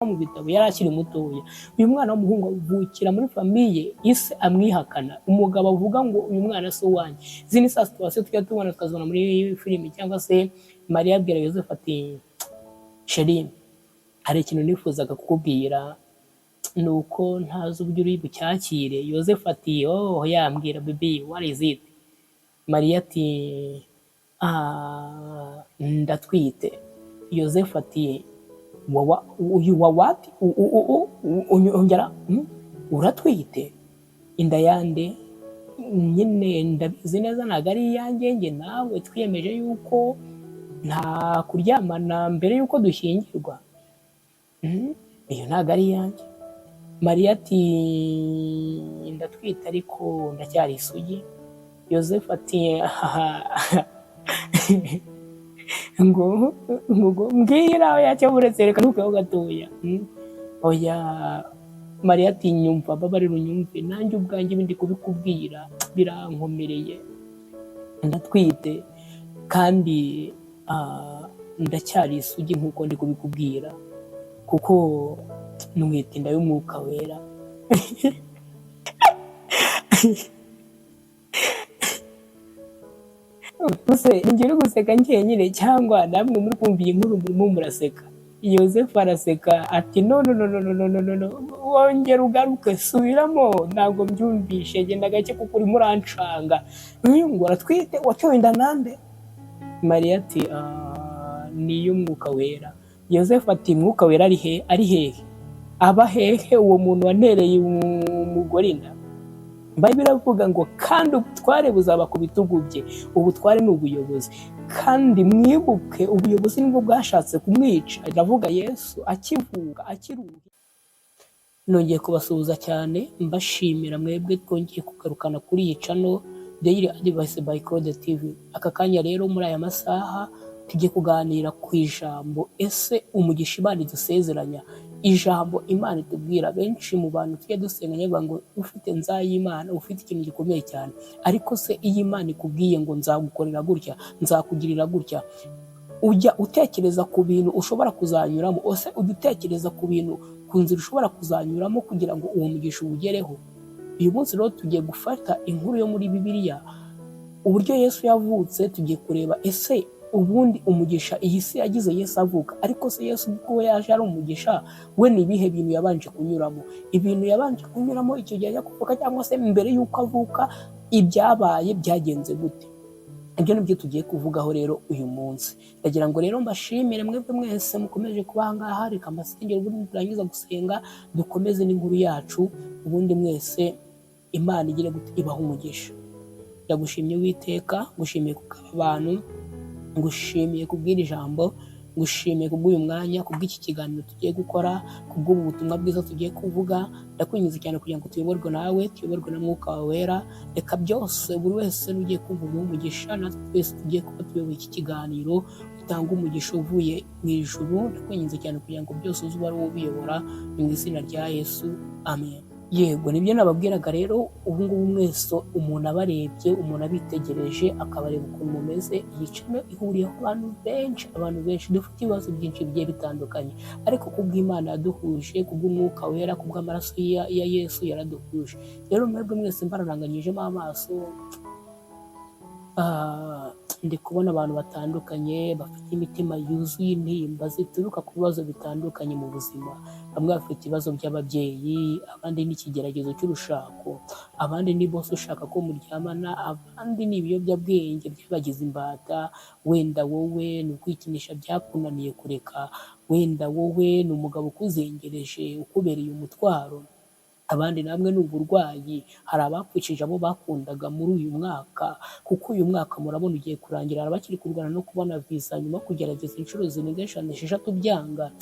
mu bitabo yari akiri mutoya. Uyu mwana w'umuhungu avukira muri famiye ise amwihakana, umugabo avuga ngo uyu mwana si uwanjye. Izi ni za situwasiyo tujya tubona tukazibona muri filimi, cyangwa se Mariya abwira Yozefu ati sheri, hari ikintu nifuzaga kukubwira, ni uko ntazi uburyo uri bucyakire. Yozefu ati oh yambwira baby what is it? Mariya ati ndatwite. Yozefu ati uyu wa what? Ongera uratwite? Inda yande? Nyine ndabizi neza ntabwo ari iyanjye, njye nawe twiyemeje yuko nta kuryamana mbere yuko dushyingirwa. Iyo ntabwo ari iyanjye. Mariya ati ndatwite ariko ndacyari isugi. Yozefu ati ngo mbwira aho yacyo buretse reka ntukeho gatoya. Oya. Mariya ati nyumva babarira unyumve, nanjye ubwanjye bindi kubikubwira birankomereye, ndatwite kandi ndacyari isugi nk'uko ndi kubikubwira, kuko nwita inda y'umwuka wera. Use ngire guseka njyenyine cyangwa namwe muri kumva iyi nkuru murimo muraseka? Yozefu araseka ati no, wongera ugaruke, subiramo, ntabwo mbyumvishe, genda gake kuko urimo urancanga. Ngo uratwite, watewe inda nande? Mariya ati ni iy'umwuka wera. Yozefu ati mwuka wera ari hehe? Aba hehe uwo muntu wanereye umugore inda? Bayibiri iravuga ngo kandi ubutware buzaba ku bitugu bye. Ubutware ni ubuyobozi, kandi mwibuke ubuyobozi nibwo bwashatse kumwica. Iravuga Yesu akivuga akiruhi. Nongeye kubasuhuza cyane, mbashimira mwebwe twongeye kugarukana kuri iyi channel Daily Advice by Claude TV. Aka kanya rero muri aya masaha tujye kuganira ku ijambo ese umugisha Imana idusezeranya. Ijambo Imana itubwira, benshi mu bantu tujye dusenganya ngo ufite nzayimana, ufite ikintu gikomeye cyane, ariko se iyi Imana ikubwiye ngo nzagukorera gutya, nzakugirira gutya, ujya utekereza ku bintu ushobora kuzanyuramo? Ose ujya utekereza ku bintu, ku nzira ushobora kuzanyuramo kugira ngo uwo mugisha uwugereho? Uyu munsi rero tugiye gufata inkuru yo muri Bibiliya, uburyo Yesu yavutse. Tugiye kureba ese ubundi umugisha iyi si yagize Yesu avuka, ariko se Yesu ubwo yaje ari umugisha, we ni ibihe bintu yabanje kunyuramo? Ibintu yabanje kunyuramo icyo gihe ajya kuvuka, cyangwa se mbere y'uko avuka ibyabaye byagenze gute? Ibyo nibyo tugiye kuvugaho rero uyu munsi. Ndagira ngo rero mbashimire mwebwe mwese mukomeje kuba aha ngaha. Reka mbasengere ubundi turangiza gusenga dukomeze n'inkuru yacu. Ubundi mwese Imana igire gute ibaha umugisha. Ndagushimye Uwiteka, ngushimiye kuko abantu, ngushimiye kubwira ijambo, ngushimiye kubw'uyu mwanya, kubw'iki kiganiro tugiye gukora, kubw'ubu butumwa bwiza tugiye kuvuga. Ndakwinginze cyane kugira ngo tuyoborwe nawe, tuyoborwe na mwuka wawe wera. Reka byose buri wese ugiye kumva umugisha, natwe twese tugiye kuba tuyoboye iki kiganiro, utanga umugisha uvuye mu ijuru. Ndakwinginze cyane kugira ngo byose uze ari wowe ubiyobora, mu izina rya Yesu, amen. Yego, nibyo nababwiraga rero. Ubu ngubu mwese umuntu abarebye, umuntu abitegereje akabareba ukuntu mumeze, iyi channel ihuriyeho abantu benshi dufite ibibazo byinshi bigiye bitandukanye, ariko kubw'Imana yaduhuje, kubw'umwuka wera, kubw'amaraso ya Yesu yaraduhuje. Rero mwebwe mwese mbararanganyijemo amaso, ndi kubona abantu batandukanye bafite imitima yuzuye intimba zituruka ku bibazo bitandukanye mu buzima. Bamwe bafite ibibazo by'ababyeyi, abandi n'ikigeragezo cy'urushako, abandi ni bose ushaka ko muryamana, abandi ni ibiyobyabwenge byabagize imbata. Wenda wowe ni ukwikinisha byakunaniye kureka, wenda wowe ni umugabo ukuzengereje ukubereye umutwaro, abandi namwe ni uburwayi. Hari abapfushije abo bakundaga muri uyu mwaka, kuko uyu mwaka murabona ugiye kurangira, hari abakiri kurwana no kubona visa nyuma kugerageza inshuro zirenga 5-6 byanga.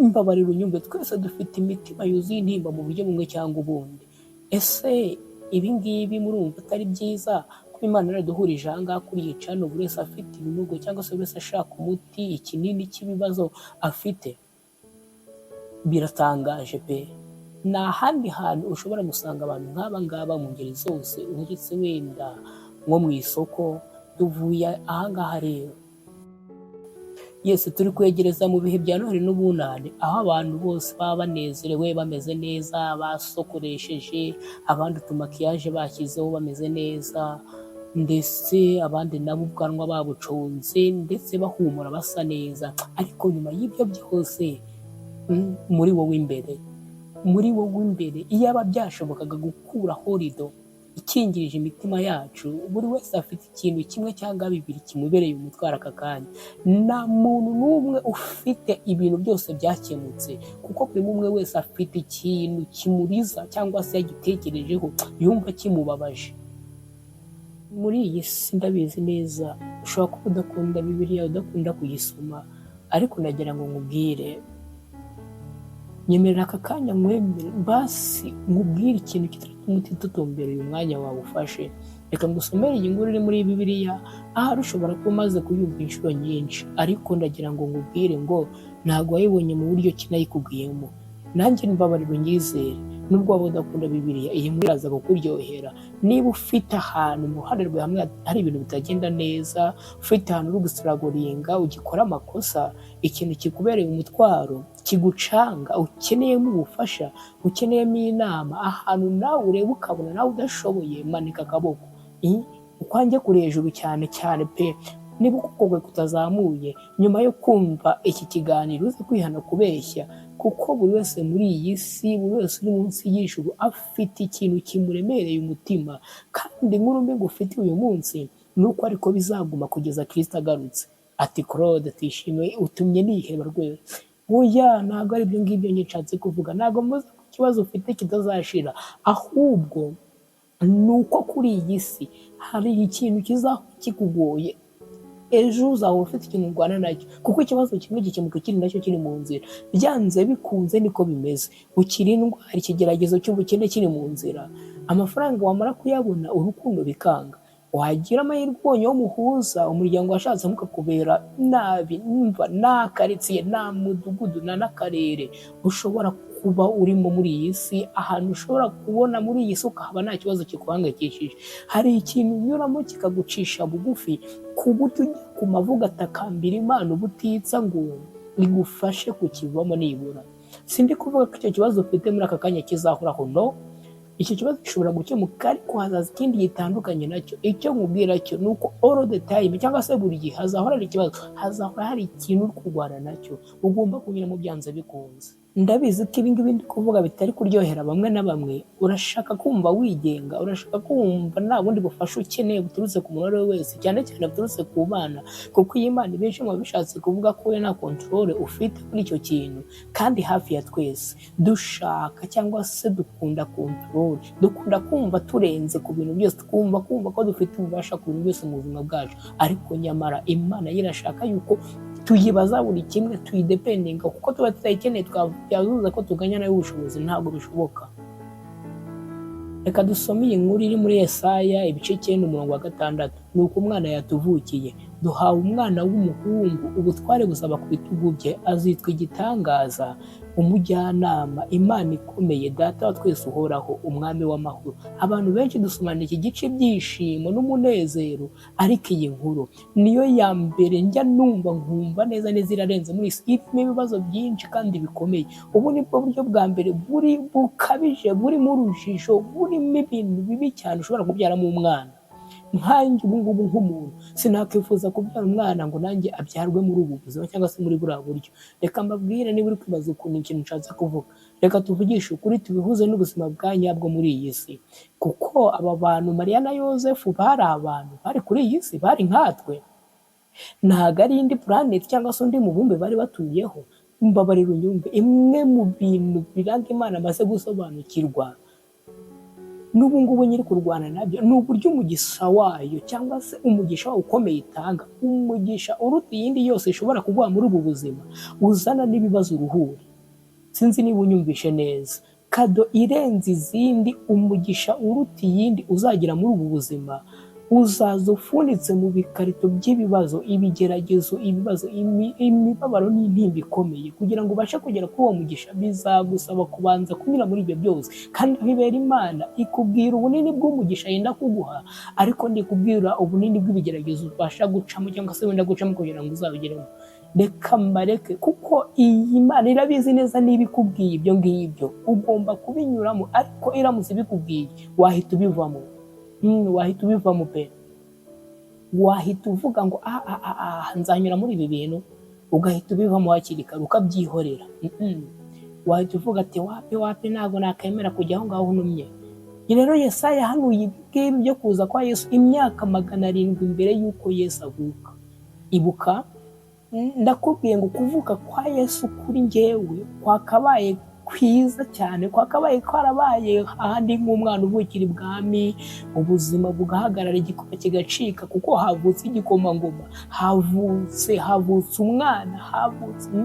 Mbabarira unyumve, twese dufite imitima yuzuye intimba mu buryo bumwe cyangwa ubundi. Ese ibi ngibi murumva atari byiza? Kuba Imana yaraduhurije aha ngaha kuri iyi channel, buri wese afite ibinugo, cyangwa se buri wese ashaka umuti, ikinini cy'ibibazo afite. Biratangaje pe. Nta handi hantu ushobora gusanga abantu nk'aba ngaba mu ngeri zose, uretse wenda nko mu isoko. Tuvuye aha ngaha rero Yesu turi kwegereza mu bihe bya Noheli n'Ubunane, aho abantu bose baba banezerewe bameze neza, basokoresheje, abandi utumakiyaje bashyizeho bameze neza, ndetse abandi nabo ubwanwa babuconze, ndetse bahumura basa neza. Ariko nyuma y'ibyo byose, muri wowe imbere, iyaba byashobokaga gukuraho rido ikingirije imitima yacu, buri wese afite ikintu kimwe cyangwa bibiri kimubereye umutwaro aka kanya. Nta muntu n'umwe ufite ibintu byose byakemutse, kuko buri umwe wese afite ikintu kimuriza cyangwa se yagitekerejeho yumva kimubabaje. Muri iyi si ndabizi neza ushobora kuba udakunda Bibiliya, udakunda kuyisoma, ariko nagira ngo nkubwire, nyemerera aka kanya mwemere basi nkubwire ikintu kitatuma utitutumbera uyu mwanya wawe ufashe. Reka ngusomere iyi nkuru iri muri Bibiliya, ahari ushobora kuba umaze kuyumva inshuro nyinshi, ariko ndagira ngo nkubwire ngo ntabwo wayibonye mu buryo ki nayikubwiyemo. Nanjye mbabarirwa nyizere, nubwo waba udakunda Bibiliya, iyi nkuru iraza kukuryohera. Niba ufite ahantu mu ruhande rwawe hamwe hari ibintu bitagenda neza, ufite ahantu uri gusiragoringa, ugikora amakosa, ikintu kikubereye umutwaro, kigucanga, ukeneyemo ubufasha, ukeneyemo inama, ahantu nawe ureba ukabona nawe udashoboye, manika akaboko. Ukwanjye kuri hejuru cyane cyane pe. Niba ukugwe kutazamuye, nyuma yo kumva iki kiganiro uzi kwihana kubeshya, kuko buri wese muri iyi si, buri wese uri munsi y'ijuru afite ikintu kimuremereye umutima, kandi inkuru mbi ngufite uyu munsi ni uko ariko bizaguma kugeza Kristo agarutse. Ati Claude, tishimiye utumye niheba rwose. Oya, ntabwo ari ibyo ngibyo nshatse kuvuga, ntabwo mvuze ko ikibazo ufite kitazashira, ahubwo ni uko kuri iyi si hari ikintu kizaba kikugoye. Ejo uzaba ufite ikintu urwana nacyo, kuko ikibazo kimwe gikemuka ikindi nacyo kiri mu nzira. Byanze bikunze niko bimeze. Ukiri indwara, ikigeragezo cy'ubukene kiri mu nzira, amafaranga wamara kuyabona urukundo bikanga, wagira amahirwe ubonye wo muhuza, umuryango washatse mukakubera nabi, numva nta karitsiye, nta mudugudu, nta n'akarere ushobora kuba urimo muri iyi si, ahantu ushobora kubona muri iyi si ukahaba nta kibazo kikuhangayikishije. Hari ikintu unyuramo kikagucisha bugufi, ku buryo ujya ku mavi ugatakambira Imana ubutitsa ngo igufashe kukivamo nibura. Sindi kuvuga ko icyo kibazo ufite muri aka kanya kizahoraho, no. Icyo kibazo gishobora gukemuka, ariko hazaza ikindi gitandukanye nacyo. Icyo nkubwira cyo ni uko all the time, cyangwa se buri gihe hazahora hari ikibazo, hazahora hari ikintu uri kurwana nacyo, ugomba kunyuramo byanze bikunze. Ndabizi ko ibi ngibi ndi kuvuga bitari kuryohera bamwe na bamwe. Urashaka kumva wigenga, urashaka kumva nta bundi bufasha ukeneye buturutse ku muntu uwo ari we wese, cyane cyane buturutse ku Mana, kuko iyi Mana benshi muba bishatse kuvuga ko we nta control ufite kuri icyo kintu. Kandi hafi ya twese dushaka cyangwa se dukunda control, dukunda kumva turenze ku bintu byose, twumva ko dufite ububasha ku bintu byose mu buzima bwacu. Ariko nyamara Imana irashaka yuko tuyibaza buri kimwe, tuyidependinga, kuko tuba tutayikeneye twabyazuza ko tuganya nayo ubushobozi, ntabwo bishoboka. Reka dusome iyi nkuru iri muri Yesaya ibice 9:6. Nuko umwana yatuvukiye, duhawe umwana w'umuhungu, ubutware buzaba ku bitugu bye, azitwa igitangaza, umujyanama, Imana ikomeye, Data wa twese uhoraho, umwami w'amahoro. Abantu benshi dusomana iki gice ibyishimo n'umunezero, ariko iyi nkuru niyo ya mbere njya numva nkumva neza irarenze muri isi, irimo ibibazo byinshi kandi bikomeye. Ubu ni bwo buryo bwa mbere bukabije, burimo urujijo, burimo ibintu bibi cyane ushobora kubyaramo umwana. Nkanjye ubu ngubu nk'umuntu sinakwifuza kubyara umwana ngo nanjye abyarwe muri ubu buzima cyangwa se muri buriya buryo. Reka mbabwire, niba uri kwibaza ukuntu ikintu nshatse kuvuga, reka tuvugishe ukuri, tubihuze n'ubuzima bwa nyabwo muri iyi si. Kuko aba bantu Mariya na Yosefu bari abantu bari kuri iyi si, bari nkatwe, ntabwo ari indi planet cyangwa se undi mubumbe bari batuyeho. Mbabarira unyumve, imwe mu bintu biranga Imana amaze gusobanukirwa n'ubu ngubu nyiri kurwana nabyo, ni uburyo umugisha wayo cyangwa se umugisha wayo ukomeye itanga, umugisha uruta iyindi yose ishobora kuguha muri ubu buzima, uzana n'ibibazo uruhuri. Sinzi niba unyumvishe neza. Kado irenze izindi, umugisha uruta iyindi uzagira muri ubu buzima, uzaza ufunitse mu bikarito by'ibibazo, ibigeragezo, ibibazo, imibabaro n'intimba ikomeye. Kugira ngo ubashe kugera kuri uwo mugisha, bizagusaba kubanza kunyura muri ibyo byose. Kandi bibera Imana ikubwira ubunini bw'umugisha yenda kuguha, ariko ndikubwira ubunini bw'ibigeragezo ubasha gucamo cyangwa se wenda gucamo kugira ngo uzabigeremo. reka mbareke, kuko iyi Mana irabizi neza niba ikubwiye ibyo ngibyo ugomba kubinyuramo, ariko iramutse ibikubwiye wahita ubivamo. Wahita ubivamo pe, wahita uvuga ngo nzanyura muri ibi bintu, ugahita ubivamo hakiri kare ukabyihorera. Wahita uvuga ati wapi ntabwo nakemera kujya aho ngaho unumye. Rero Yesaya yahanuye ibingibi byo kuza kwa Yesu imyaka 700 mbere y'uko Yesu avuka. Ibuka, ndakubwiye ngo kuvuka kwa Yesu kuri njyewe kwakabaye kwiza cyane, kwakabaye kwarabaye ahandi nk'umwana uvukira ibwami, ubuzima bugahagarara, igikuba kigacika, kuko havutse igikomangoma, havutse umwana,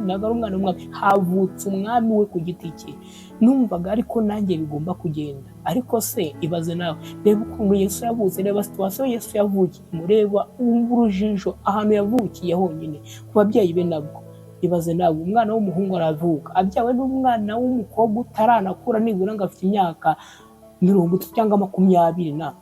ntabwo ari umwana w'umwami, havutse umwami we ku giti cye. Numvaga ariko nanjye bigomba kugenda. Ariko se ibaze nawe, reba ukuntu Yesu yavutse, reba situwasiyo Yesu yavukiyemo, reba urujijo ahantu yavukiye honyine, ku babyeyi be nabwo. Ibaze nawe, umwana w'umuhungu aravuka, abyawe n'umwana w'umukobwa utaranakura nibura ngo afite imyaka 30 cyangwa 20.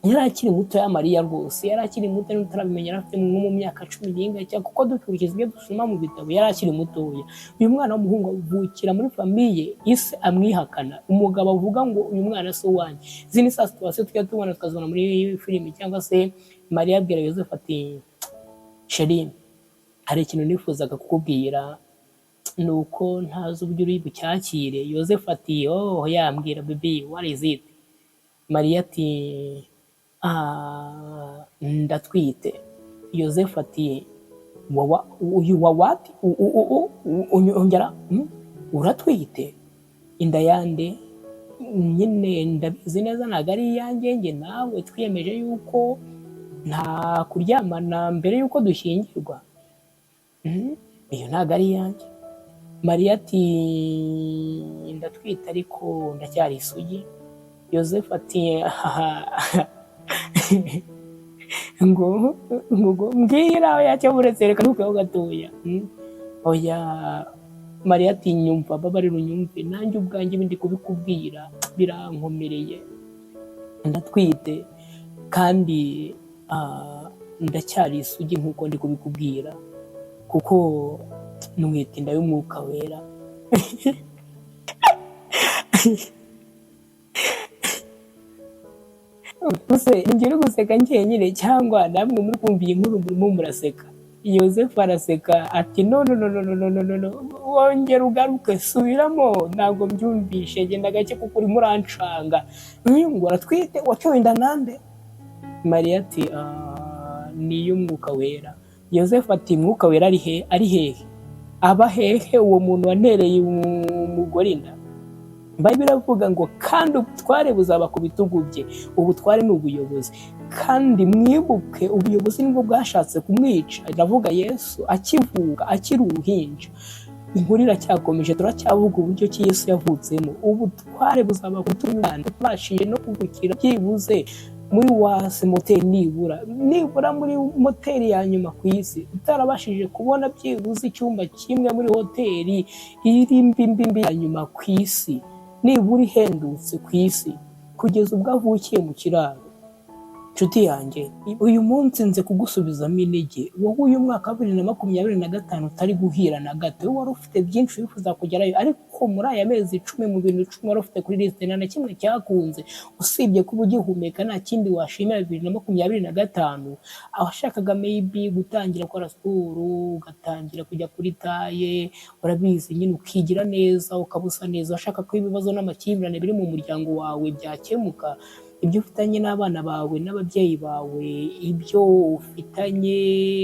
Yari akiri muto ya Mariya rwose, yari akiri muto, n'utarabimenya, yari afite nko mu myaka 10 cyangwa, kuko dukurikiza ibyo dusoma mu bitabo, yari akiri mutoya. Uyu mwana w'umuhungu avukira muri famiye ise amwihakana, umugabo avuga ngo uyu mwana si uwanjye. Izi ni za situwasiyo tujya tubona tukazibona muri filimi, cyangwa se Mariya abwira Yosefu ati sheri, hari ikintu nifuzaga kukubwira, ni uko ntazi uburyo uri bucyakire. Yosefu ati yambwira baby, what is it? Mariya ati ndatwite. Yosefu ati what? Ongera, uratwite? Inda yande? Nyine ndabizi neza ntabwo ari iyanjye, njye nawe twiyemeje yuko nta kuryamana mbere yuko dushyingirwa. Iyo ntabwo ari iyanjye. Mariya ati ndatwite ariko ndacyari isugi. Yosefu ati ngo mbwira aho yacyamuretse, reka ntukeho gatoya. Oya. Mariya ati nyumva, babarira unyumve, nanjye ubwanjye bindi kubikubwira birankomereye, ndatwite kandi ndacyari isugi nk'uko ndi kubikubwira, kuko numwita inda y'umwuka wera. Use ngire guseka njyenyine, cyangwa namwe muri kumva iyi nkuru murimo muraseka? Yosefu araseka ati no, wongera ugaruke, subiramo, ntabwo mbyumvishe, genda gake kuko urimo urancanga. Ngo aratwite, watewe inda nande? Mariya ati ni y'umwuka wera. Yosefu ati mwuka wera ari hehe? Aba hehe uwo muntu wantereye umugore inda? Bible iravuga ngo kandi ubutware buzaba ku bitugu bye. Ubutware ni ubuyobozi, kandi mwibuke ubuyobozi nibwo bwashatse kumwica. Ndavuga Yesu akivuka, akiri uruhinja. Inkuru iracyakomeje, turacyavuga uburyo ki Yesu yavutsemo. Ubutware buzaba ku bitugu bye, twashije no kuvukira byibuze muri wasi moteri, nibura muri moteri ya nyuma ku isi, utarabashije kubona byibuze icyumba kimwe muri hoteli iri mbimbi ya nyuma ku isi, nibura ihendutse ku isi, kugeza ubwo avukiye mu kiraro. Nshuti yanjye, uyu munsi nze kugusubizamo intege, wowe uyu mwaka wa 2025 utari guhira na gato. Wari ufite byinshi wifuza kugerayo, ariko muri aya mezi 10 mu bintu 10 wari ufite kuri liste, nta na kimwe cyakunze, usibye kuba ugihumeka. Nta kindi washimira 2025. Abashakaga maybe gutangira gukora siporo, ugatangira kujya kuri taye, urabizi nyine, ukigira neza, ukabusa neza. Washaka ko ibibazo n'amakimbirane biri mu muryango wawe byakemuka, ibyo ufitanye n'abana bawe n'ababyeyi bawe, ibyo ufitanye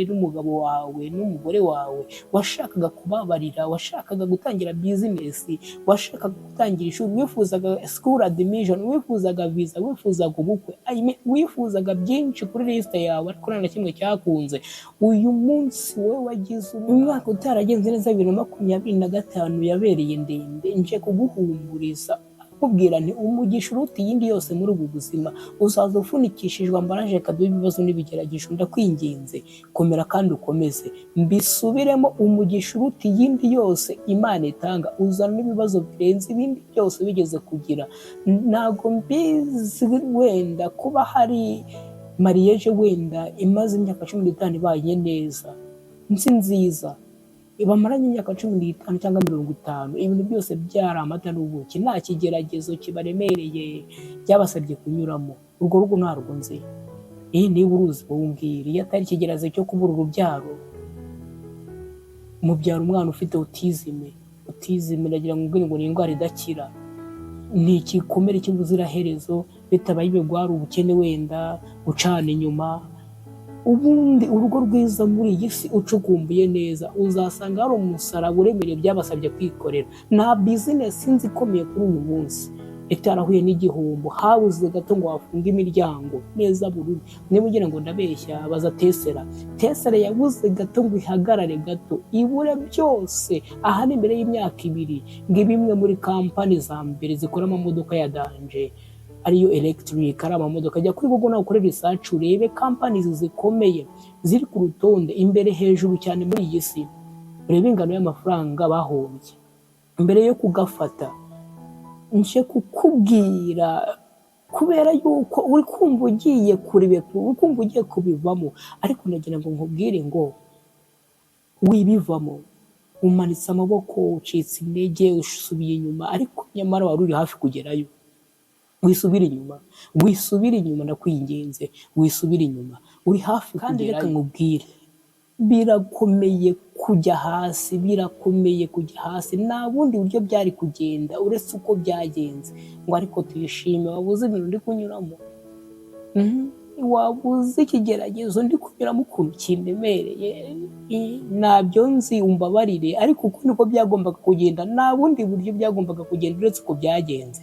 n'umugabo wawe n'umugore wawe. Washakaga kubabarira, washakaga gutangira business, washakaga gutangira ishuri, wifuzaga school admission, wifuzaga visa, wifuzaga ubukwe, wifuzaga byinshi kuri liste yawe, ariko nta na kimwe cyakunze. Uyu munsi wowe wagize umwaka utaragenze neza, 2025 yabereye ndende. Nje kuguhumuriza, kubwira nti umugisha uruta iyindi yose muri ubu buzima uzaza ufunikishijwe ambaraje kaduha ibibazo n'ibigeragezo. Ndakwinginze komera kandi ukomeze. Mbisubiremo, umugisha uruta iyindi yose Imana itanga uzana n'ibibazo birenze ibindi byose bigeze kugira. Ntago mbizi wenda kuba hari mariage wenda imaze imyaka 15 ibaye neza, nzi nziza, bamaranye imyaka 15 cyangwa 50, ibintu byose byari amata n'ubuki, nta kigeragezo kibaremereye byabasabye kunyuramo. Urwo rugo ntarwo nzi. Iyi niba uruzi wowe iyo atari ikigeragezo cyo kubura urubyaro, mubyara umwana ufite autisme nagira ngo ni indwara idakira, ni igikomere cy'ubuziraherezo, bitabaye ibigwari ubukene wenda gucana inyuma. Ubundi urugo rwiza muri iyi si ucukumbuye neza uzasanga hari umusaraba uremereye byabasabye kwikorera. Nta bizinesi nzi ikomeye kuri uyu munsi itarahuye n'igihombo, habuze gato ngo wafunga imiryango neza burundu. Niba ugira ngo ndabeshya, baza Tesla yabuze gato ngo ihagarare gato, ibure byose. Aha ni mbere y'imyaka 2 ngo bimwe muri kampani za mbere zikora amamodoka ya danje ariyo electric, ari amamodoka. Ajya kuri Google nawe ukore research urebe kampani zikomeye ziri ku rutonde imbere hejuru cyane muri iyi si, urebe ingano y'amafaranga bahombye mbere yo kugafata. Nje kukubwira kubera yuko uri kumva ugiye kubivamo, ariko nagira ngo nkubwire ngo wibivamo. Umanitse amaboko, ucitse intege, usubiye inyuma, ariko nyamara wari uri hafi kugerayo. Wisubira inyuma ndakwinginze, wisubira inyuma, uri hafi kugerayo. Kandi reka nkubwire, birakomeye kujya hasi, nta bundi buryo byari kugenda uretse uko byagenze. Ngo ariko tuyishime, wabuze ibintu ndi kunyuramo, wabuze ikigeragezo ndi kunyuramo ukuntu kindemereye, ntabyo nzi, umbabarire, ariko uko niko byagombaga kugenda, nta bundi buryo byagombaga kugenda uretse uko byagenze.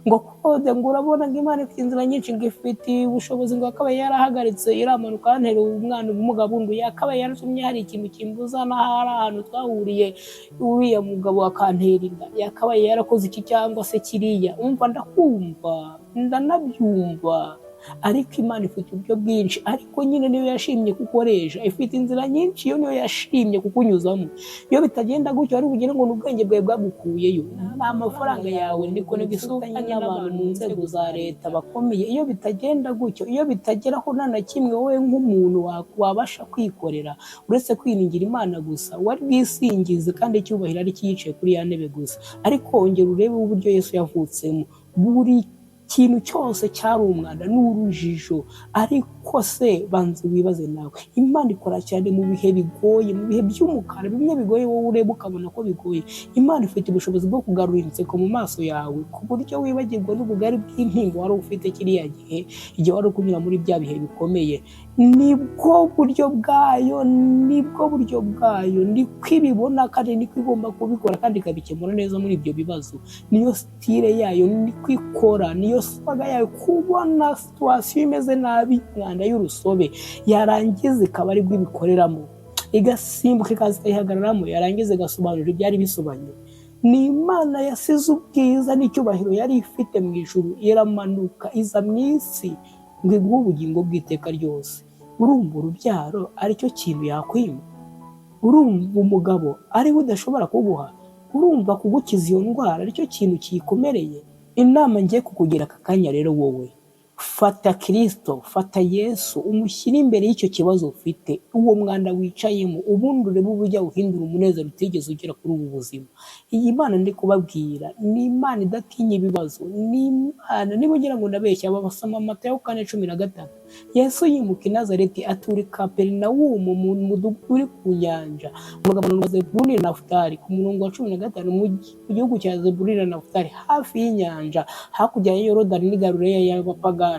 Ngo kode ngo urabona ngo Imana ifite inzira nyinshi, ngo ifite ubushobozi, ngo akaba yarahagaritse iramanuka antera umwana ubumuga bundi, yakaba yaratumye hari ikintu kimbuza n'ahari ahantu twahuriye uriya mugabo akantera inda, yakaba yarakoze iki cyangwa se kiriya. Umva ndakumva, ndanabyumva, ariko Imana ifite uburyo bwinshi, ariko nyine niyo yashimye kukoresha, ifite inzira nyinshi, iyo niyo yashimye kukunyuzamo. Iyo bitagenda gutyo ari bugire ngo n'ubwenge bwawe bwagukuyeyo, amafaranga yawe ndiko n'igisukanye n'abantu mu nzego za leta bakomeye. Iyo bitagenda gutyo, iyo bitageraho nta na kimwe wowe nk'umuntu wabasha kwikorera uretse kwiringira Imana gusa, wari bwisingize kandi icyubahiro ari kiyicaye kuri ya ntebe gusa. Ariko ongera urebe uburyo Yesu yavutsemo, buri ikintu cyose cyari umwanda n'urujijo. Ariko se banze wibaze nawe, Imana ikora cyane mu bihe bigoye, mu bihe by'umukara, bimwe bigoye wowe ureba ukabona ko bigoye. Imana ifite ubushobozi bwo kugarura inseko mu maso yawe, ku buryo wibagirwa n'ubugari bw'intimba wari ufite kiriya gihe, igihe wari kunyura muri bya bihe bikomeye. Nibwo buryo bwayo, niko ibibona kandi niko igomba kubikora, kandi ikabikemura neza muri ibyo bibazo. Niyo style yayo, niko ikora, niyo swaga yayo. Kubona situation imeze nabi, mwanda y'urusobe, yarangiza ikaba ari bwo ibikoreramo, igasimbuka ikaza ikayihagararamo, yarangiza igasobanura ibyari bisobanye. Ni Imana yasize ubwiza n'icyubahiro yari ifite mu ijuru, iramanuka iza mu isi ngo iguhe ubugingo bw'iteka ryose. Urumva urubyaro aricyo kintu yakwima? Urumva umugabo ari we udashobora kuguha? Urumva kugukiza iyo ndwara aricyo kintu kiyikomereye? Inama ngiye kukugira aka kanya rero, wowe fata Kristo, fata Yesu, umushyire imbere y'icyo kibazo ufite, uwo mwanda wicayemo, ubundi urebe uburyo uhindura umunezero utigeze ugera kuri ubu buzima. Iyi Mana ndi kubabwira ni Imana idatinya ibibazo, ni Imana. Niba ugira ngo ndabeshya, babasoma Matayo 4:15, Yesu yimuka i Nazareti atura i Kaperinawumu mu mudugudu uri ku nyanja, umugabane wa Zebuluni na Nafutali, ku murongo wa 15 mu gihugu cya Zebuluni na Nafutali, hafi y'inyanja, hakurya ya Yorodani n'i Galileya y'abapagani.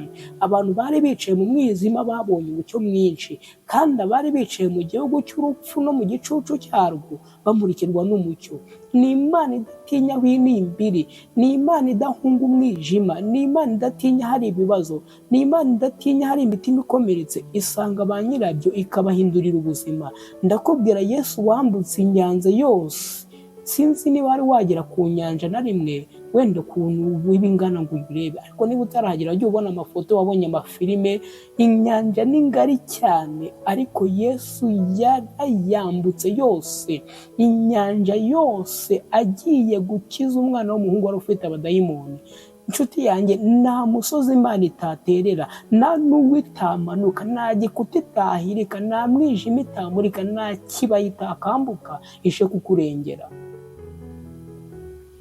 Abantu bari bicaye mu mwijima babonye umucyo mwinshi, kandi abari bicaye mu gihugu cy'urupfu no mu gicucu cyarwo bamurikirwa n'umucyo. Ni Imana idatinya aho inimbiri, ni Imana idahunga umwijima, ni Imana idatinya hari ibibazo, ni Imana idatinya hari imitima ikomeretse, isanga ba nyirabyo ikabahindurira ubuzima. Ndakubwira, Yesu wambutse inyanja yose. Sinzi niba wari wagera ku nyanja na rimwe, wenda ukuntu wibingana ngo uyirebe, ariko niba utarahagera ujye ubona amafoto, wabonye amafilime. Inyanja ni ngari cyane, ariko Yesu yarayambutse yose, inyanja yose, agiye gukiza umwana w'umuhungu wari ufite abadayimoni. inshuti yanjye, nta musozi Imana itaterera, nta n'uwo itamanuka, nta gikuta itahirika, nta mwijima itamurika, nta kibaya itakambuka ishe kukurengera.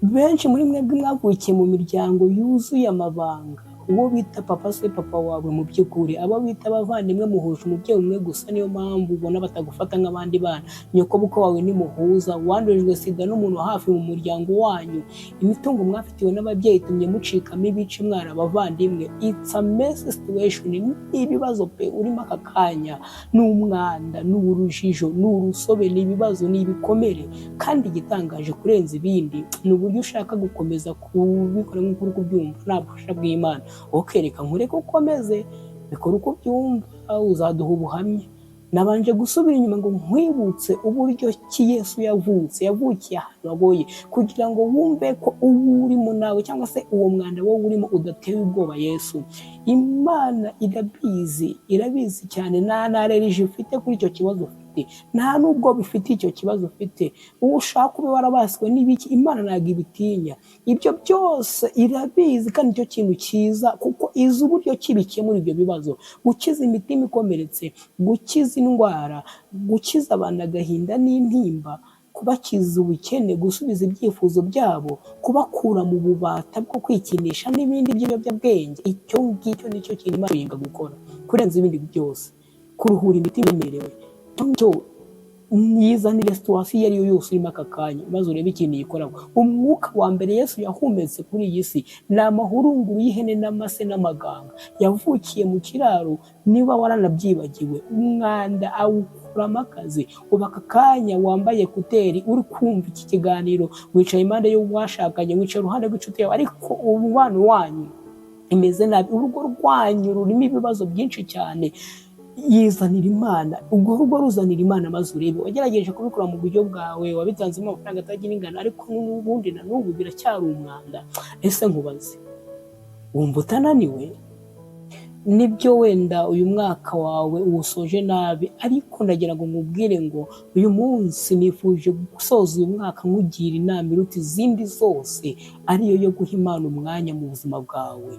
Benshi muri mwebwe mwavukiye mu miryango yuzuye amabanga, uwo bita papa se papa wawe mu by'ukuri, abo bita abavandimwe muhuje umubyeyi umwe gusa, niyo mpamvu ubona batagufata nk'abandi bana. Nyoko buko wawe ni muhuza, wandurijwe sida n'umuntu hafi mu muryango wanyu, imitungo mwafitiwe n'ababyeyi itumye mucikamo ibice mwari abavandimwe. It's a mess situation. Ni ibibazo pe urimo aka kanya, ni umwanda, ni urujijo, ni urusobe, ni ibibazo, ni ibikomere. Kandi igitangaje kurenza ibindi ni uburyo ushaka gukomeza kubikora nk'uko uri kubyumva nta bufasha bw'Imana. Reka nkureke ukomeze bikora uko byumva, uzaduha ubuhamya. Nabanje gusubira inyuma ngo nkwibutse uburyo ki Yesu yavukiye ahantu hagoye, kugira ngo wumve ko uwo urimo nawe cyangwa se uwo mwanda wowe urimo udatewe ubwoba Yesu. Imana irabizi cyane, nta narerije ufite kuri icyo kibazo ufite, nta nubwo bifite icyo kibazo ufite. Uwo ushaka ube warabaswe n'ibiki, Imana ntabwo ibitinya. Ibyo byose irabizi, kandi icyo kintu cyiza kuko izi uburyo kibikemura ibyo bibazo: gukiza imitima ikomeretse, gukiza indwara, gukiza abantu agahinda n'intimba, kubakiza ubukene, gusubiza ibyifuzo byabo, kubakura mu bubata bwo kwikinisha n'ibindi by'ibiyobyabwenge. Icyo ngicyo nicyo kintu Imana yenga gukora kurenza ibindi byose, kuruhura imitima imerewe. Cyo yizanire situwasiyo iyo ari yo yose urimo aka kanya, maze urebe ikintu yikoraho. Umwuka wa mbere Yesu yahumetse kuri iyi si ni amahurunguru y'ihene n'amase n'amaganga. Yavukiye mu kiraro, niba waranabyibagiwe, umwanda awukuramo akazi. Ubu aka kanya wambaye kuteri uri kumva iki kiganiro, wicaye impande y'uwashakanye, wicaye uruhande rw'inshuti yawe, ariko umubano wanyu imeze nabi, urugo rwanyu rurimo ibibazo byinshi cyane. Yizanira Imana, ubwo rugo ruzanira Imana, maze urebe. Wagerageje kubikora mu buryo bwawe, wabitanzemo amafaranga atagira ingano, ariko n'ubundi na n'ubu biracyari umwanda. Ese nkubaze, wumva utananiwe? Nibyo wenda uyu mwaka wawe uwusoje nabi, ariko ndagira ngo nkubwire ngo uyu munsi nifuje gusoza uyu mwaka nkugira inama iruta izindi zose, ariyo yo guha Imana umwanya mu buzima bwawe,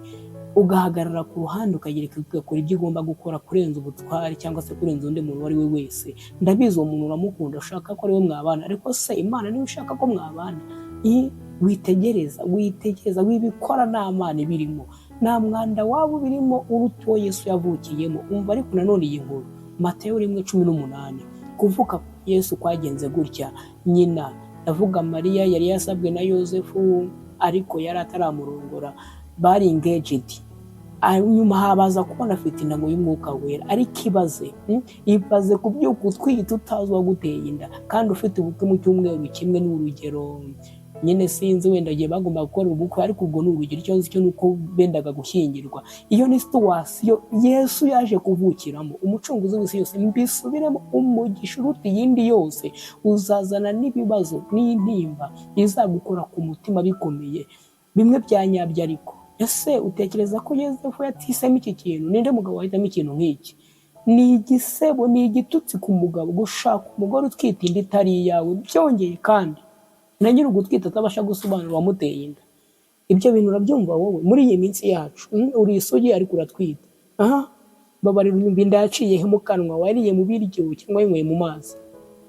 ugahagarara ku ruhande ugakora ibyo ugomba gukora, kurenza ubutwari cyangwa se kurenza undi muntu uwo ari we wese. Ndabizi uwo muntu uramukunda, ushaka ko ari we mwabana, ariko se Imana niwe ushaka ko mwabana. Witegereza, wibikora nta Mana ibirimo, nta mwanda waba ubirimo uruta uwo Yesu yavukiyemo. Umva ariko nanone iyi nkuru, Matayo 1:18, kuvuka Yesu kwagenze gutya. Nyina, ndavuga Mariya, yari yasabwe na Yosefu ariko yari ataramurongora, bari engaged. Nyuma habaza kubona afite intango y'umwuka wera. Ariko ibaze kubyuka utwite utazi uwaguteye inda, kandi ufite ubukwe mu cyumweru kimwe. n'urugero nyine sinzi, wenda giye bagomba gukora ubukwe, ariko ubwo n'urugero. Icyo nzi cyo nuko bendaga gushyingirwa. Iyo ni situwasiyo Yesu yaje kuvukiramo, umucunguzi w'isi yose. Mbisubiremo, umugisha uruta iyindi yose uzazana n'ibibazo n'intimba bizagukora ku mutima bikomeye, bimwe bya nyabyo. Ariko ese utekereza ko Yosefu yatisemo iki kintu? Ninde mugabo wahitamo ikintu nk'iki? Ni igisebo, ni igitutsi ku mugabo gushaka umugore utwite inda itari iyawe, byongeye kandi na nyiri ugutwita atabasha gusobanura uwamuteye inda. Ibyo bintu urabyumva wowe muri iyi minsi yacu? Uri isugi ariko uratwita. Babarira unyumva inda yaciye mu kanwa, wariye mu biryo cyangwa winyweye mu mazi.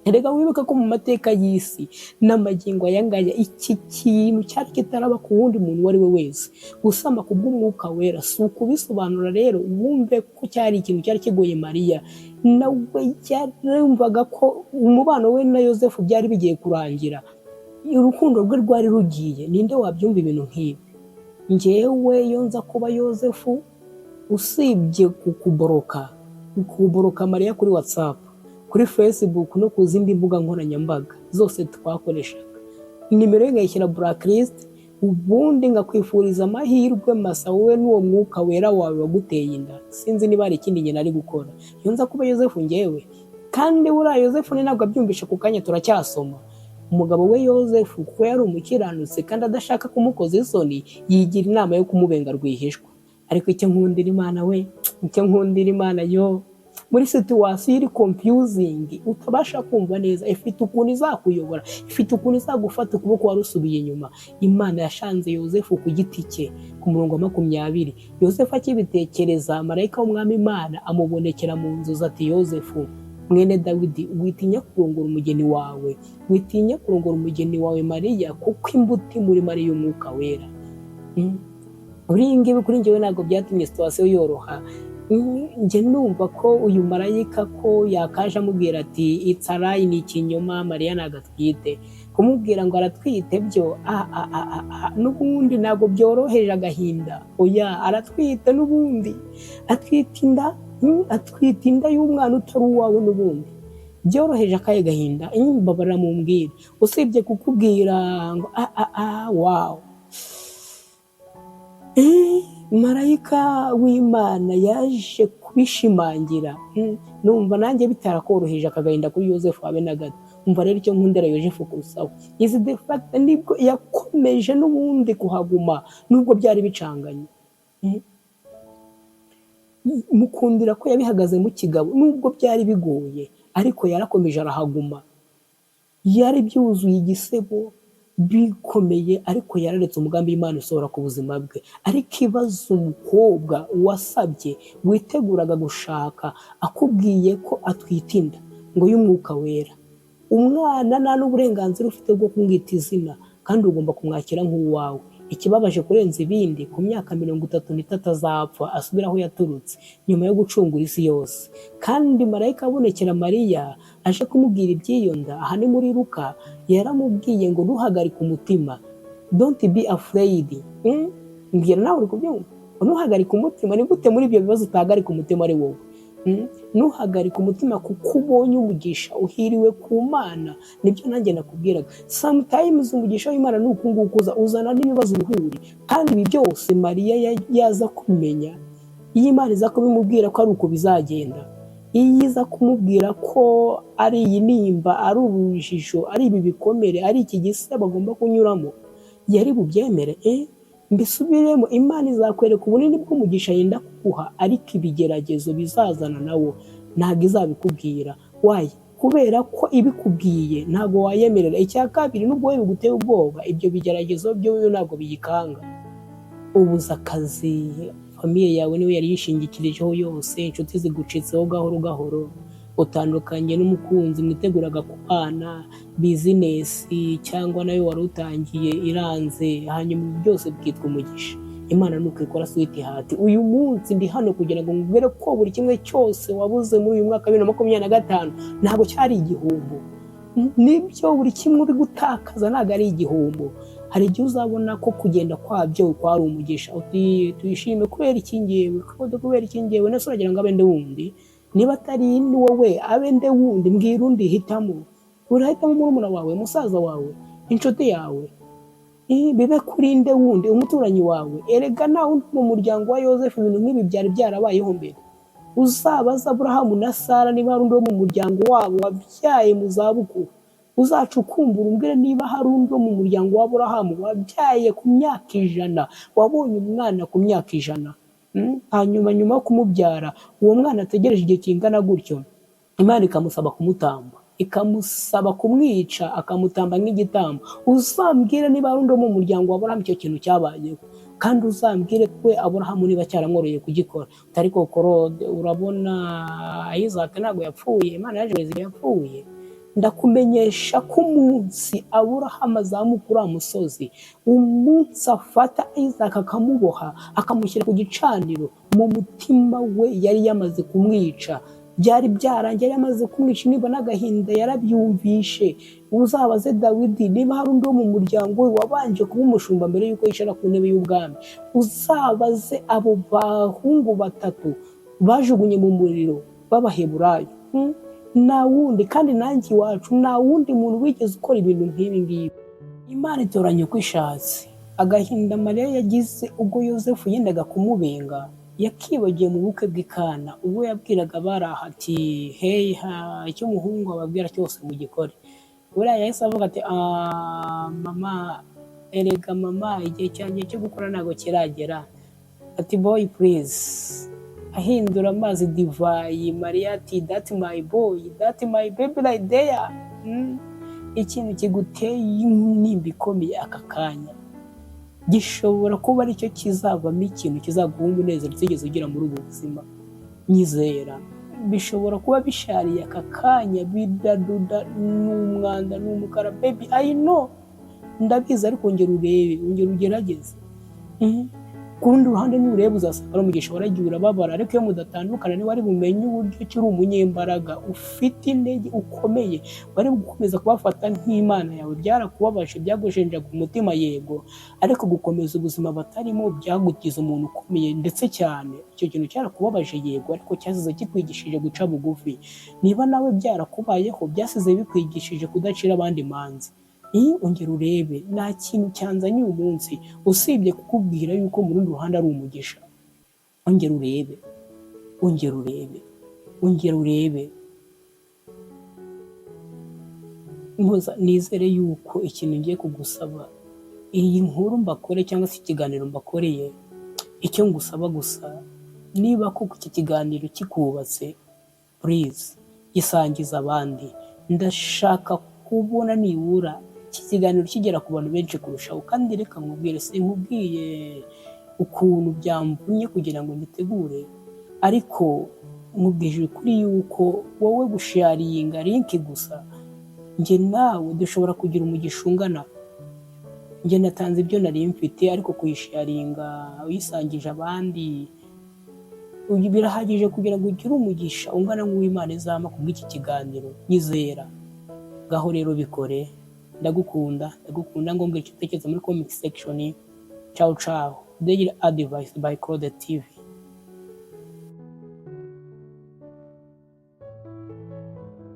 Erega wibuka ko mu mateka y'isi n'amagingo ayangaya iki kintu cyari kitaraba ku wundi muntu uwo ari we wese. Gusama ku bw'umwuka wera si ukubisobanura. Rero wumve ko cyari ikintu cyari kigoye Mariya, nawe yarumvaga ko umubano we na Yosefu byari bigiye kurangira, urukundo rwe rwari rugiye. Ninde wabyumva ibintu nk'ibi? Njyewe iyo nza kuba Yosefu, usibye kuboroka Mariya kuri WhatsApp, kuri Facebook no ku zindi mbuga nkoranyambaga zose twakoreshaga, nimero ye ngayishyira blacklist, ubundi ngakwifuriza amahirwe masa wowe n'uwo mwuka wera wawe waguteye inda. Sinzi niba hari ikindi nyina ari gukora. Iyo nza kuba Yosefu njyewe, kandi buriya Yosefu ni ntabwo abyumvishe ku kanya turacyasoma. Umugabo we Yosefu kuko yari umukiranutse kandi adashaka kumukoza isoni, yigira inama yo kumubenga rwihishwa. Ariko icyo nkundira Imana yo muri situwasiyo iri confusing utabasha kumva neza, ifite ukuntu izakuyobora, ifite ukuntu izagufata ukuboko wari usubiye inyuma. Imana yashanze Yozefu ku giti cye ku murongo wa 20. Yozefu akibitekereza, marayika w'umwami Imana amubonekera mu nzozi ati, Yozefu mwene Dawidi, witinya kurongora umugeni wawe, witinya kurongora umugeni wawe Mariya, kuko imbuto muri Mariya umwuka wera. Uri ngibi kuri njyewe ntabwo byatumye situwasiyo yoroha. Njye numva ko uyu marayika ko yakaje amubwira ati itsarayi ni ikinyoma, Mariya ntabwo atwite. Kumubwira ngo aratwite byo n'ubundi ntabwo byoroheje agahinda. Oya, aratwite n'ubundi, atwite inda y'umwana utari uwawe n'ubundi. Byoroheje akaye gahinda, inyumbabarira mumbwire, usibye kukubwira ngo wow. Marayika w'Imana yaje kubishimangira. Numva nanjye bitarakoroheje akagahinda kuri Yozefu habe na gato. Umva rero icyo nkundira Yozefu kurushaho, izi de facto nibwo yakomeje n'ubundi kuhaguma nubwo byari bicanganye. Mukundira ko yabihagaze mu kigabo nubwo byari bigoye, ariko yarakomeje arahaguma. Yari byuzuye igisebo bikomeye, ariko yararetse umugambi w'Imana usohora ku buzima bwe. Ariko ibaza umukobwa wasabye, witeguraga gushaka, akubwiye ko atwite inda ngo y'umwuka wera, umwana nta n'uburenganzira ufite bwo kumwita izina, kandi ugomba kumwakira nk'uwawe. Ikibabaje kurenza ibindi, ku myaka 33 azapfa asubira aho yaturutse nyuma yo gucungura isi yose. Kandi marayika abonekera Mariya aje kumubwira iby'iyo nda. Aha ni muri Luka, yaramubwiye ngo ntuhagarike umutima, don't be afraid. Mbwira nawe uri kubyumva, ntuhagarike umutima. Ni gute muri ibyo bibazo utahagarika umutima ari wowe? Ntuhagarike umutima kuko ubonye umugisha, uhiriwe ku Mana. Nibyo nanjye nakubwiraga, sometimes umugisha w'Imana ni uku nguku uzana n'ibibazo uruhuri. Kandi ibi byose Mariya yaza kumenya, iyo Imana iza kubimubwira ko ari uko bizagenda, iyo iza kumubwira ko ari iyi nimba, ari urujijo, ari ibi bikomere, ari iki gisebo agomba kunyuramo, yari bubyemere. Mbisubiremo, Imana izakwereka ubunini bw'umugisha yenda kuguha, ariko ibigeragezo bizazana nawo ntabwo izabikubwira. Why? Kubera ko ibikubwiye ntabwo wayemerera. Icya kabiri, nubwo wowe biguteye ubwoba, ibyo bigeragezo byo ntabwo biyikanga. Ubuza akazi, famiye yawe niwe yari yishingikirijeho yose, inshuti zigucitseho gahoro gahoro, utandukanye n'umukunzi mwiteguraga kubana, bizinesi cyangwa nayo wari utangiye iranze, hanyuma byose bwitwa umugisha. Imana nuko ikora sweetheart. Uyu munsi ndi hano kugira ngo ngubere ko buri kimwe cyose wabuze muri uyu mwaka 2025 ntabwo cyari igihombo. Nibyo buri kimwe uri gutakaza ntabwo ari igihombo. Hari igihe uzabona ko kugenda kwabyo kwari umugisha, uti tuyishime kubera iki ngewe, kubera iki ngewe, nase uragira ngo abende wundi. Niba atari ni wowe abende wundi, mbwira undi, hitamo. Urahitamo murumuna wawe, musaza wawe, inshuti yawe, bibe kuri nde wundi, umuturanyi wawe. Erega na wundi mu muryango wa Yozefu ibintu nk'ibi byari byarabayeho mbere. Uzabaza Aburahamu na Sara niba hari undi wo mu muryango wabo wabyaye mu zabukuru. Uzacukumbura umbwire niba hari undi wo mu muryango wa Aburahamu wabyaye ku myaka 100, wabonye umwana ku myaka 100. Hanyuma nyuma yo kumubyara uwo mwana ategereje igihe kingana gutyo, Imana ikamusaba kumutamba, ikamusaba kumwica, akamutamba nk'igitambo. Uzambwire niba hari undi wo mu muryango wa Aburahamu icyo kintu cyabayeho, kandi uzambwire ko Aburahamu niba cyaramworoye kugikora. Ariko Korode, urabona Isaac ntabwo yapfuye, Imana yaje yapfuye. Ndakumenyesha ko umunsi Aburahamu azamukura musozi, umunsi afata Isaac akamuboha akamushyira ku gicaniro, mu mutima we yari yamaze kumwica. Byari byarangiye, yari yamaze kumwica. Niba n'agahinda yarabyumvishe. Uzabaze Dawidi niba hari undi wo mu muryango we wabanje kuba umushumba mbere yuko yicara ku ntebe y'ubwami. Uzabaze abo bahungu 3 bajugunye mu muriro b'Abaheburayo. Nta wundi, kandi nanjye iwacu nta wundi muntu wigeze ukora ibintu nk'ibi ngibi. Imana itoranya uko ishatse. Agahinda Mariya yagize ubwo Yozefu yendaga kumubenga, yakibagiye mu bukwe bw'Ikana ubwo yabwiraga baraha ati hey, icyo umuhungu ababwira cyose mu gikore. Buriya yahise avuga ati mama, erega mama, igihe cyanjye cyo gukora ntabwo kiragera. Ati boy please, ahindura amazi divayi. Mariya ati that's my boy, that's my baby right there. Ikintu kiguteye intimba ikomeye aka kanya gishobora kuba aricyo kizavamo ikintu kizaguha umunezero utigeze ugira muri ubu buzima. Nyizera bishobora kuba bishariye aka kanya, bidaduda, n'umwanda, n'umukara. Baby I know, ndabizi, ariko ongera urebe, ongera ugerageze. Ku rundi ruhande nureba uzasanga ari umugisha waragiye urababara, ariko iyo mudatandukana ni wari bumenye uburyo ki uri umunyembaraga, ufite intege, ukomeye, wari gukomeza kubafata nk'Imana yawe. Byarakubabaje, byagushenjaga umutima, yego, ariko gukomeza ubuzima batarimo byagugize umuntu ukomeye ndetse cyane. Icyo kintu cyarakubabaje, yego, ariko cyasize kikwigishije guca bugufi. Niba nawe byarakubayeho, byasize bikwigishije kudacira abandi imanzi. Ongera urebe, nta kintu cyanzanye uyu munsi usibye kukubwira yuko mu rundi ruhande ari umugisha. Ongera urebe, ongera urebe, ongera urebe. Nizere yuko ikintu ngiye kugusaba, iyi nkuru mbakore cyangwa se ikiganiro mbakoreye, icyo ngusaba gusa, niba koko iki kiganiro kikubatse, please gisangiza abandi. Ndashaka kubona nibura iki kiganiro kigera ku bantu benshi kurushaho. Kandi reka nkubwire, sinkubwiye ukuntu byamvunye kugira ngo ngitegure, ariko nkubwije ukuri yuko wowe gusharinga link gusa, njye nawe dushobora kugira umugisha ungana. Njye natanze ibyo nari mfite, ariko kuyisharinga uyisangije abandi birahagije kugira ngo ugire umugisha ungana nk'uw'Imana izama kubw'iki kiganiro. Nyizera, ngaho rero bikore. Ndagukunda, ngombwa icyo utekereza muri comment section. Ciao ciao. Daily Advice by Claude TV.